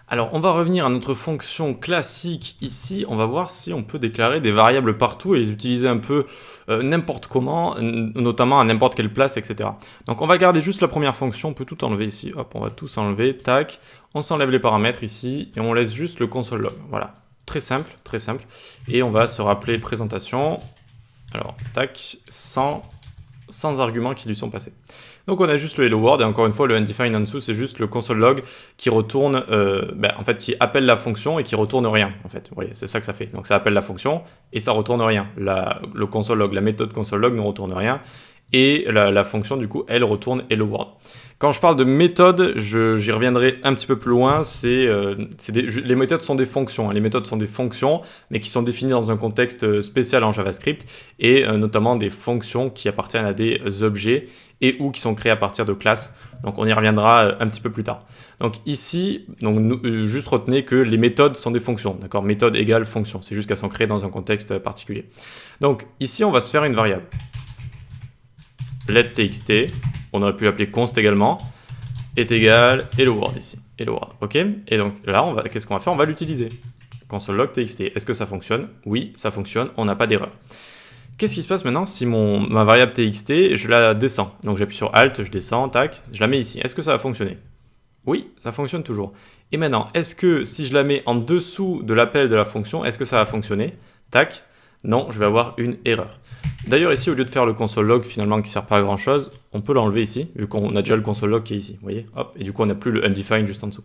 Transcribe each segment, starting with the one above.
Alors, on va revenir à notre fonction classique ici. On va voir si on peut déclarer des variables partout et les utiliser un peu n'importe comment, notamment à n'importe quelle place, etc. Donc, on va garder juste la première fonction. On peut tout enlever ici. Hop, on va tout s'enlever. Tac. On s'enlève les paramètres ici et on laisse juste le console log. Voilà. Très simple, très simple. Et on va se rappeler présentation. Alors, tac, sans arguments qui lui sont passés. Donc on a juste le hello world et encore une fois le undefined en dessous c'est juste le console log qui retourne, en fait qui appelle la fonction et qui retourne rien en fait. Vous voyez, c'est ça que ça fait. Donc ça appelle la fonction et ça retourne rien. Le console log, la méthode console log ne retourne rien et la fonction du coup elle retourne hello world. Quand je parle de méthode, j'y reviendrai un petit peu plus loin, les méthodes sont des fonctions, hein. Les méthodes sont des fonctions, mais qui sont définies dans un contexte spécial en JavaScript, et notamment des fonctions qui appartiennent à des objets, et ou qui sont créées à partir de classes. Donc on y reviendra un petit peu plus tard. Donc ici, juste retenez que les méthodes sont des fonctions, d'accord? Méthode égale fonction, c'est juste qu'elles sont créées dans un contexte particulier. Donc ici, on va se faire une variable. Let.txt, on aurait pu l'appeler const également, est égal hello world ici, hello world, ok? Et donc là, qu'est-ce qu'on va faire? On va l'utiliser. Console log txt, est-ce que ça fonctionne? Oui, ça fonctionne, on n'a pas d'erreur. Qu'est-ce qui se passe maintenant si ma variable txt, je la descends? Donc j'appuie sur Alt, je descends, tac, je la mets ici. Est-ce que ça va fonctionner? Oui, ça fonctionne toujours. Et maintenant, est-ce que si je la mets en dessous de l'appel de la fonction, est-ce que ça va fonctionner? Tac, non, je vais avoir une erreur. D'ailleurs ici, au lieu de faire le console log finalement qui ne sert pas à grand chose, on peut l'enlever ici, vu qu'on a déjà le console log qui est ici, vous voyez, hop, et du coup on n'a plus le undefined juste en dessous.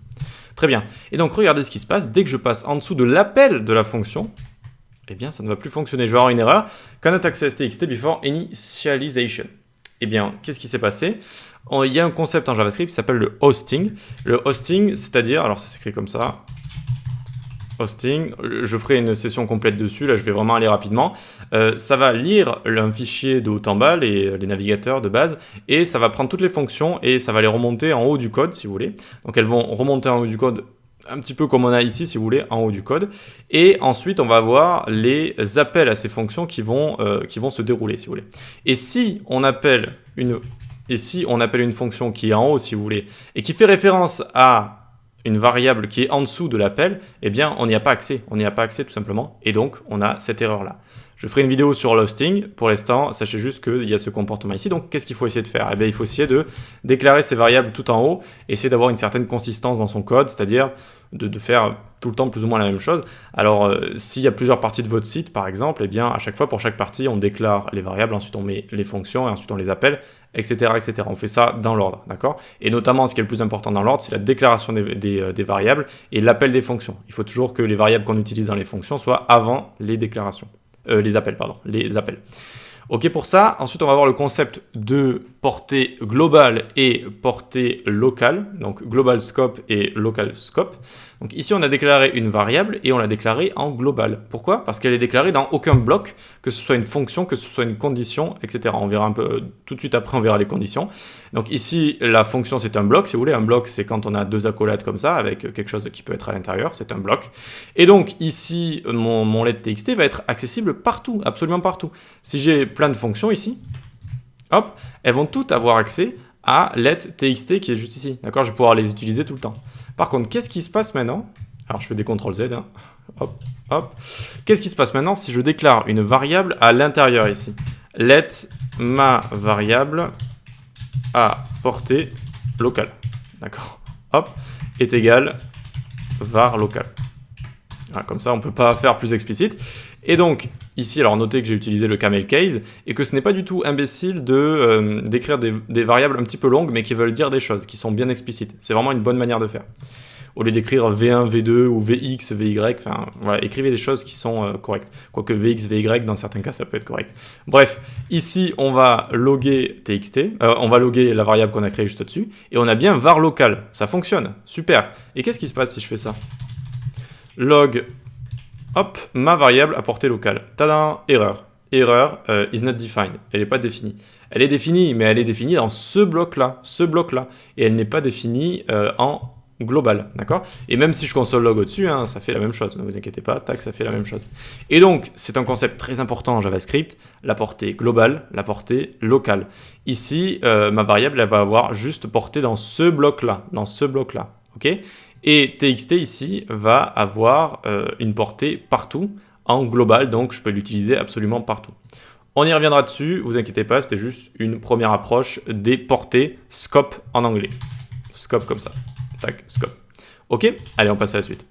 Très bien, et donc regardez ce qui se passe, dès que je passe en dessous de l'appel de la fonction, eh bien ça ne va plus fonctionner, je vais avoir une erreur, cannot access txt before initialization. Eh bien, qu'est-ce qui s'est passé? Il y a un concept en JavaScript qui s'appelle le hosting. Le hosting, c'est-à-dire, alors ça s'écrit comme ça, hosting, je ferai une session complète dessus, là je vais vraiment aller rapidement. Ça va lire un fichier de haut en bas, les navigateurs de base, et ça va prendre toutes les fonctions et ça va les remonter en haut du code si vous voulez. Donc elles vont remonter en haut du code un petit peu comme on a ici si vous voulez, en haut du code. Et ensuite on va avoir les appels à ces fonctions qui vont se dérouler si vous voulez. Et si on appelle une fonction qui est en haut si vous voulez, et qui fait référence à une variable qui est en dessous de l'appel, eh bien on n'y a pas accès, tout simplement, et donc on a cette erreur-là. Je ferai une vidéo sur l'hosting, pour l'instant, sachez juste qu'il y a ce comportement ici, donc qu'est-ce qu'il faut essayer de faire? Eh bien il faut essayer de déclarer ces variables tout en haut, essayer d'avoir une certaine consistance dans son code, c'est-à-dire de faire tout le temps plus ou moins la même chose. Alors s'il y a plusieurs parties de votre site par exemple, eh bien à chaque fois pour chaque partie on déclare les variables, ensuite on met les fonctions et ensuite on les appelle, etc., etc. On fait ça dans l'ordre, d'accord? Et notamment, ce qui est le plus important dans l'ordre, c'est la déclaration des variables et l'appel des fonctions. Il faut toujours que les variables qu'on utilise dans les fonctions soient avant les déclarations. Les appels. Ok pour ça, ensuite on va voir le concept de portée globale et portée locale, donc global scope et local scope. Donc ici on a déclaré une variable et on l'a déclarée en global. Pourquoi? Parce qu'elle est déclarée dans aucun bloc, que ce soit une fonction, que ce soit une condition, etc. On verra un peu, tout de suite après on verra les conditions. Donc ici la fonction c'est un bloc, si vous voulez, un bloc c'est quand on a deux accolades comme ça, avec quelque chose qui peut être à l'intérieur, c'est un bloc. Et donc ici mon let.txt va être accessible partout, absolument partout. Si j'ai plein de fonctions ici, hop, elles vont toutes avoir accès à let.txt qui est juste ici, d'accord? Je vais pouvoir les utiliser tout le temps. Par contre, qu'est-ce qui se passe maintenant? Alors je fais des CTRL-Z, hein. Hop, hop. Qu'est-ce qui se passe maintenant si je déclare une variable à l'intérieur ici? Let ma variable à portée locale, d'accord? Hop, est égal var local. Voilà, comme ça, on ne peut pas faire plus explicite. Et donc, ici, alors notez que j'ai utilisé le camel case et que ce n'est pas du tout imbécile d'écrire des variables un petit peu longues mais qui veulent dire des choses, qui sont bien explicites. C'est vraiment une bonne manière de faire. Au lieu d'écrire V1, V2 ou VX, VY, enfin voilà, écrivez des choses qui sont correctes. Quoique VX, VY, dans certains cas, ça peut être correct. Bref, ici, on va loguer txt, on va loguer la variable qu'on a créée juste au-dessus, et on a bien var local. Ça fonctionne, super. Et qu'est-ce qui se passe si je fais ça? Log, hop, ma variable à portée locale. Tadam, erreur. Erreur is not defined. Elle n'est pas définie. Elle est définie, mais elle est définie dans ce bloc-là, et elle n'est pas définie en global, d'accord? Et même si je console log au-dessus, hein, ça fait la même chose, ne vous inquiétez pas, tac, ça fait la même chose. Et donc, c'est un concept très important en JavaScript, la portée globale, la portée locale. Ici, ma variable, elle va avoir juste portée dans ce bloc-là, ok? Et txt ici va avoir une portée partout en global, donc je peux l'utiliser absolument partout. On y reviendra dessus, vous inquiétez pas, c'était juste une première approche des portées scope en anglais. Scope comme ça. Tac, scope. Ok, allez, on passe à la suite.